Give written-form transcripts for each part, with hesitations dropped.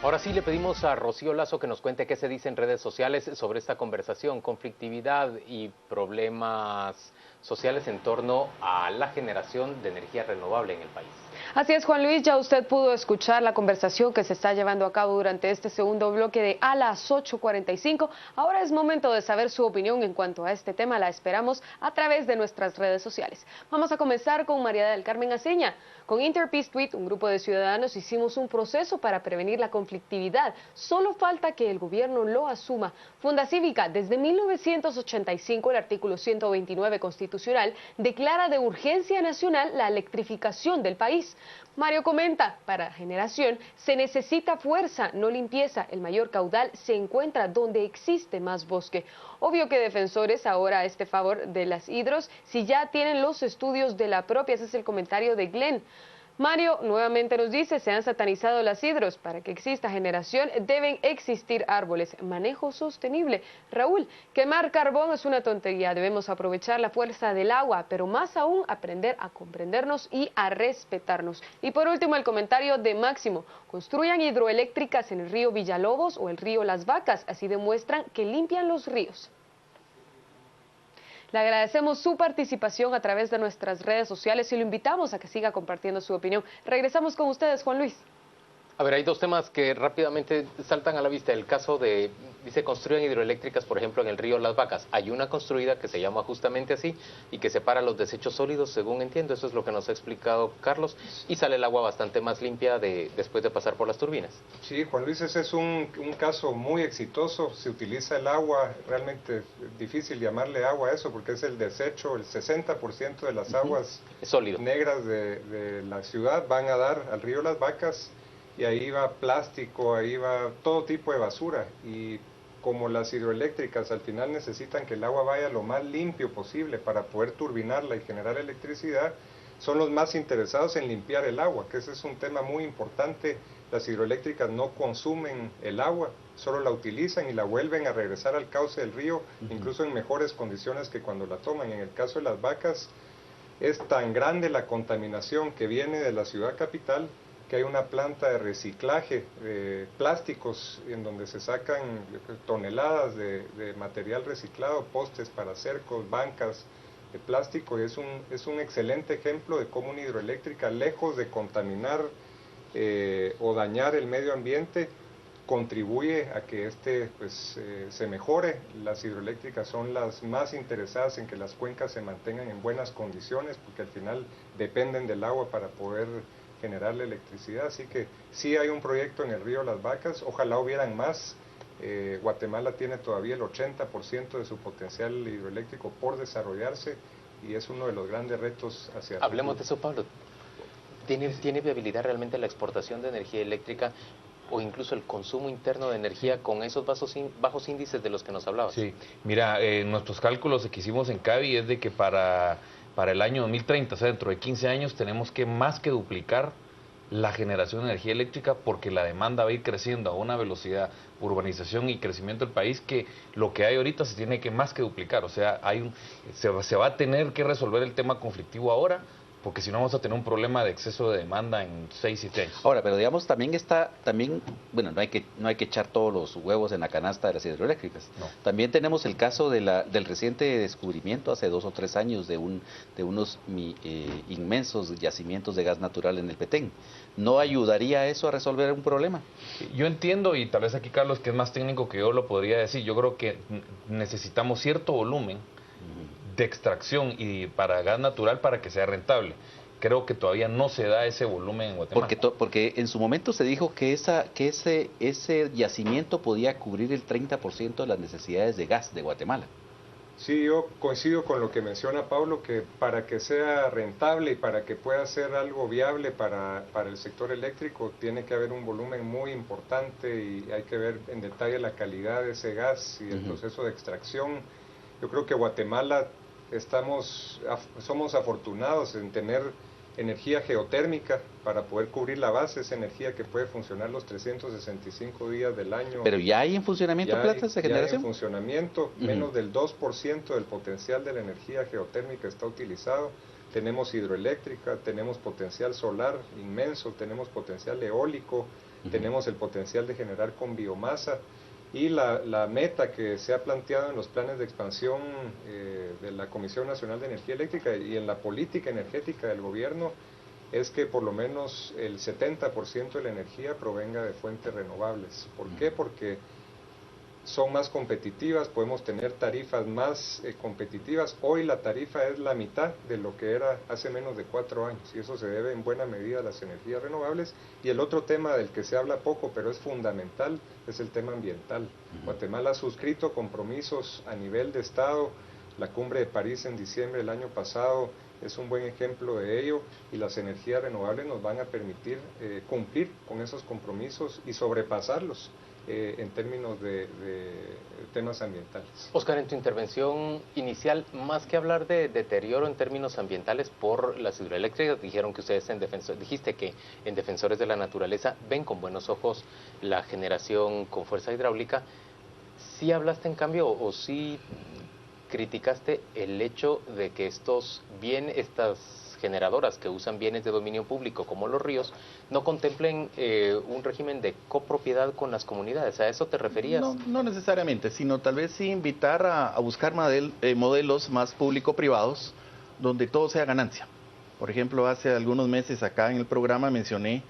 Ahora sí le pedimos a Rocío Lazo que nos cuente qué se dice en redes sociales sobre esta conversación, conflictividad y problemas sociales en torno a la generación de energía renovable en el país. Así es, Juan Luis, ya usted pudo escuchar la conversación que se está llevando a cabo durante este segundo bloque de A las 8:45. Ahora es momento de saber su opinión en cuanto a este tema. La esperamos a través de nuestras redes sociales. Vamos a comenzar con María del Carmen Aceña. Con Interpeace Tweet, un grupo de ciudadanos hicimos un proceso para prevenir la conflictividad. Solo falta que el gobierno lo asuma. Fundacívica, desde 1985 el artículo 129 constitucional declara de urgencia nacional la electrificación del país. Mario comenta, para generación se necesita fuerza, no limpieza. El mayor caudal se encuentra donde existe más bosque. Obvio que defensores ahora a este favor de las hidros, si ya tienen los estudios de la propia. Ese es el comentario de Glenn. Mario nuevamente nos dice, se han satanizado las hidros. Para que exista generación deben existir árboles. Manejo sostenible. Raúl, quemar carbón es una tontería. Debemos aprovechar la fuerza del agua, pero más aún aprender a comprendernos y a respetarnos. Y por último el comentario de Máximo. Construyan hidroeléctricas en el río Villalobos o el río Las Vacas. Así demuestran que limpian los ríos. Le agradecemos su participación a través de nuestras redes sociales y lo invitamos a que siga compartiendo su opinión. Regresamos con ustedes, Juan Luis. A ver, hay dos temas que rápidamente saltan a la vista. El caso de, dice, construyen hidroeléctricas, por ejemplo, en el río Las Vacas. Hay una construida que se llama justamente así y que separa los desechos sólidos, según entiendo. Eso es lo que nos ha explicado Carlos. Y sale el agua bastante más limpia después de pasar por las turbinas. Sí, Juan Luis, ese es un caso muy exitoso. Se utiliza el agua, realmente difícil llamarle agua a eso porque es el desecho. El 60% de las aguas negras de la ciudad van a dar al río Las Vacas. Y ahí va plástico, ahí va todo tipo de basura. Y como las hidroeléctricas al final necesitan que el agua vaya lo más limpio posible para poder turbinarla y generar electricidad, son los más interesados en limpiar el agua, que ese es un tema muy importante. Las hidroeléctricas no consumen el agua, solo la utilizan y la vuelven a regresar al cauce del río, incluso en mejores condiciones que cuando la toman. En el caso de Las Vacas, es tan grande la contaminación que viene de la ciudad capital, que hay una planta de reciclaje de plásticos en donde se sacan toneladas de material reciclado, postes para cercos, bancas de plástico, y es un excelente ejemplo de cómo una hidroeléctrica, lejos de contaminar o dañar el medio ambiente, contribuye a que se mejore. Las hidroeléctricas son las más interesadas en que las cuencas se mantengan en buenas condiciones, porque al final dependen del agua para poder generar la electricidad, así que sí hay un proyecto en el río Las Vacas, ojalá hubieran más. Guatemala tiene todavía el 80% de su potencial hidroeléctrico por desarrollarse y es uno de los grandes retos hacia el Hablemos de eso, Pablo. ¿Tiene viabilidad realmente la exportación de energía eléctrica o incluso el consumo interno de energía con esos bajos índices de los que nos hablabas? Sí, mira, nuestros cálculos que hicimos en CABI es de que para el año 2030, o sea, dentro de 15 años, tenemos que más que duplicar la generación de energía eléctrica porque la demanda va a ir creciendo a una velocidad, urbanización y crecimiento del país, que lo que hay ahorita se tiene que más que duplicar. O sea, se va a tener que resolver el tema conflictivo ahora, porque si no vamos a tener un problema de exceso de demanda en 6-7 años. Ahora, pero digamos, bueno, no hay que echar todos los huevos en la canasta de las hidroeléctricas. No. También tenemos el caso del reciente descubrimiento hace 2 o 3 años de unos inmensos yacimientos de gas natural en el Petén. ¿No ayudaría eso a resolver un problema? Yo entiendo, y tal vez aquí Carlos, que es más técnico que yo, lo podría decir. Yo creo que necesitamos cierto volumen de extracción y para gas natural para que sea rentable. Creo que todavía no se da ese volumen en Guatemala. Porque en su momento se dijo que ese yacimiento podía cubrir el 30% de las necesidades de gas de Guatemala. Sí, yo coincido con lo que menciona Pablo, que para que sea rentable y para que pueda ser algo viable para el sector eléctrico, tiene que haber un volumen muy importante y hay que ver en detalle la calidad de ese gas y el proceso de extracción. Yo creo que Guatemala somos afortunados en tener energía geotérmica para poder cubrir la base, esa energía que puede funcionar los 365 días del año. Pero ya hay en funcionamiento plantas de generación. Ya hay en funcionamiento, menos del 2% del potencial de la energía geotérmica está utilizado. Tenemos hidroeléctrica, tenemos potencial solar inmenso, tenemos potencial eólico, tenemos el potencial de generar con biomasa, y la meta que se ha planteado en los planes de expansión de la Comisión Nacional de Energía Eléctrica y en la política energética del gobierno es que por lo menos el 70% de la energía provenga de fuentes renovables. ¿Por qué? Porque son más competitivas, podemos tener tarifas más competitivas. Hoy la tarifa es la mitad de lo que era hace menos de 4 años y eso se debe en buena medida a las energías renovables. Y el otro tema del que se habla poco pero es fundamental es el tema ambiental. Guatemala ha suscrito compromisos a nivel de Estado. La Cumbre de París en diciembre del año pasado es un buen ejemplo de ello y las energías renovables nos van a permitir cumplir con esos compromisos y sobrepasarlos en términos de temas ambientales. Oscar, en tu intervención inicial, más que hablar de deterioro en términos ambientales por las hidroeléctricas, dijiste que en Defensores de la Naturaleza ven con buenos ojos la generación con fuerza hidráulica. ¿Sí hablaste en cambio o sí criticaste el hecho de que estas generadoras que usan bienes de dominio público como los ríos no contemplen un régimen de copropiedad con las comunidades? ¿A eso te referías? No necesariamente, sino tal vez sí invitar a buscar modelos más público-privados donde todo sea ganancia. Por ejemplo, hace algunos meses acá en el programa mencioné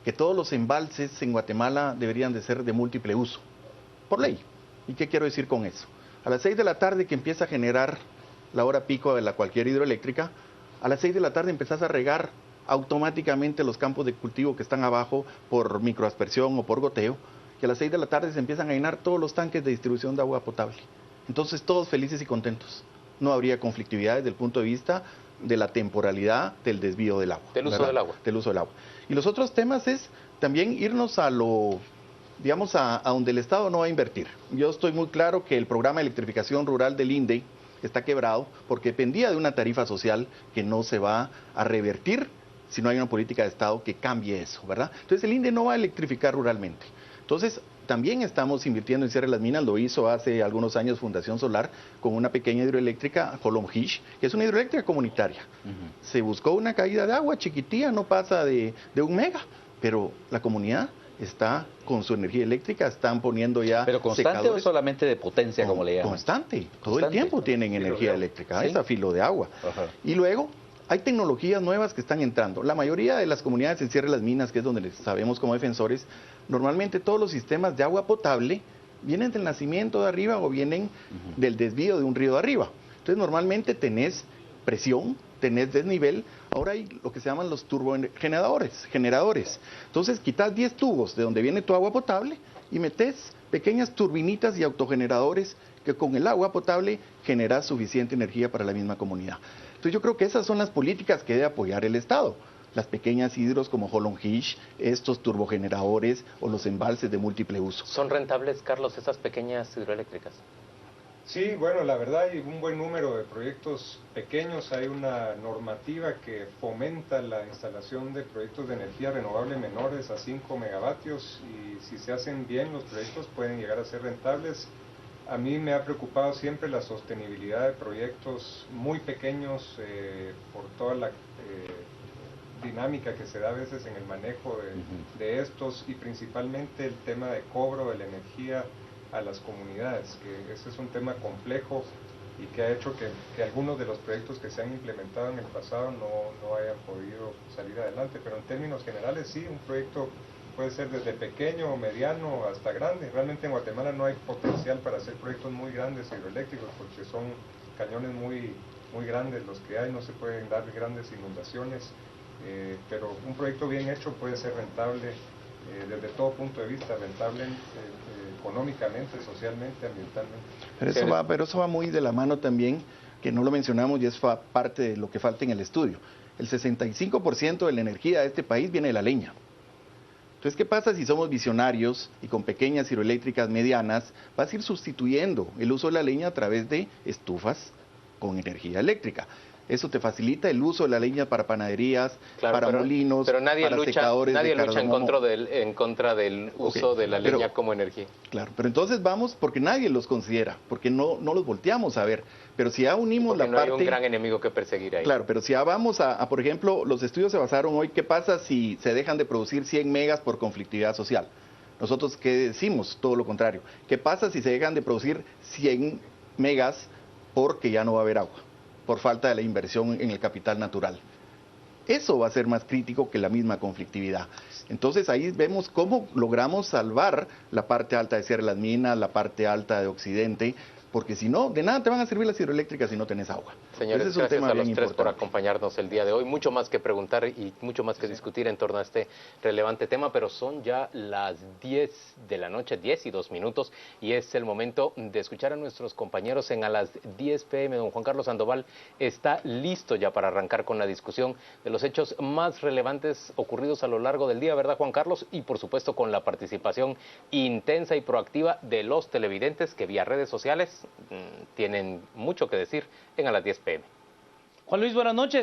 que todos los embalses en Guatemala deberían de ser de múltiple uso, por ley. ¿Y qué quiero decir con eso? A las 6 de la tarde que empieza a generar la hora pico de cualquier hidroeléctrica, a las 6 de la tarde empezás a regar automáticamente los campos de cultivo que están abajo por microaspersión o por goteo, y a las 6 de la tarde se empiezan a llenar todos los tanques de distribución de agua potable. Entonces todos felices y contentos. No habría conflictividad desde el punto de vista de la temporalidad del desvío del agua. Del uso del agua. Del uso del agua. Y los otros temas es también irnos a donde el Estado no va a invertir. Yo estoy muy claro que el programa de electrificación rural del INDE está quebrado porque dependía de una tarifa social que no se va a revertir si no hay una política de Estado que cambie eso, ¿verdad? Entonces el INDE no va a electrificar ruralmente. Entonces también estamos invirtiendo en Cierre de las Minas, lo hizo hace algunos años Fundación Solar con una pequeña hidroeléctrica, Holomhish, que es una hidroeléctrica comunitaria. Se buscó una caída de agua chiquitilla, no pasa de 1 mega, pero la comunidad está con su energía eléctrica, están poniendo ya ¿Pero constante secadores. O solamente de potencia, como le llaman? Constante, todo el tiempo tienen energía eléctrica, ¿sí? Es a filo de agua. Ajá. Y luego hay tecnologías nuevas que están entrando. La mayoría de las comunidades en Cierre de las Minas, que es donde les sabemos como defensores, normalmente todos los sistemas de agua potable vienen del nacimiento de arriba o vienen del desvío de un río de arriba. Entonces normalmente tenés presión, tenés desnivel. Ahora hay lo que se llaman los generadores. Entonces quitas 10 tubos de donde viene tu agua potable y metes pequeñas turbinitas y autogeneradores que con el agua potable generas suficiente energía para la misma comunidad. Entonces yo creo que esas son las políticas que debe apoyar el Estado. Las pequeñas hidros como Holomhish, estos turbogeneradores o los embalses de múltiple uso. ¿Son rentables, Carlos, esas pequeñas hidroeléctricas? Sí, bueno, la verdad hay un buen número de proyectos pequeños, hay una normativa que fomenta la instalación de proyectos de energía renovable menores a 5 megavatios y si se hacen bien los proyectos pueden llegar a ser rentables. A mí me ha preocupado siempre la sostenibilidad de proyectos muy pequeños por toda la dinámica que se da a veces en el manejo de estos y principalmente el tema de cobro de la energía a las comunidades, que ese es un tema complejo y que ha hecho que algunos de los proyectos que se han implementado en el pasado no hayan podido salir adelante, pero en términos generales sí, un proyecto puede ser desde pequeño o mediano hasta grande. Realmente en Guatemala no hay potencial para hacer proyectos muy grandes hidroeléctricos porque son cañones muy grandes los que hay, no se pueden dar grandes inundaciones, pero un proyecto bien hecho puede ser rentable desde todo punto de vista, rentable económicamente, socialmente, ambientalmente. Pero eso va muy de la mano también, que no lo mencionamos y es parte de lo que falta en el estudio. El 65% de la energía de este país viene de la leña. Entonces, ¿qué pasa si somos visionarios y con pequeñas hidroeléctricas medianas vas a ir sustituyendo el uso de la leña a través de estufas con energía eléctrica? Eso te facilita el uso de la leña para panaderías, para molinos, pero nadie para secadores nadie de lucha en contra del uso de la leña como energía. Claro, pero entonces vamos, porque nadie los considera, porque no los volteamos a ver. Pero si ya unimos la parte... no hay un gran enemigo que perseguir ahí. Claro, pero si ya vamos por ejemplo, los estudios se basaron hoy, ¿qué pasa si se dejan de producir 100 megas por conflictividad social? Nosotros, ¿qué decimos? Todo lo contrario. ¿Qué pasa si se dejan de producir 100 megas porque ya no va a haber agua? Por falta de la inversión en el capital natural. Eso va a ser más crítico que la misma conflictividad. Entonces ahí vemos cómo logramos salvar la parte alta de Sierra de las Minas, la parte alta de Occidente, porque si no, de nada te van a servir las hidroeléctricas si no tenés agua. Señores, ese es un gracias tema a los bien tres por importante. acompañarnos el día de hoy. Mucho más que preguntar y mucho más que discutir en torno a este relevante tema, pero son ya las 10 de la noche, 10:02, y es el momento de escuchar a nuestros compañeros en A las 10 p.m. Don Juan Carlos Sandoval está listo ya para arrancar con la discusión de los hechos más relevantes ocurridos a lo largo del día, ¿verdad, Juan Carlos? Y por supuesto con la participación intensa y proactiva de los televidentes que vía redes sociales tienen mucho que decir en A las 10 p.m. Juan Luis, buenas noches.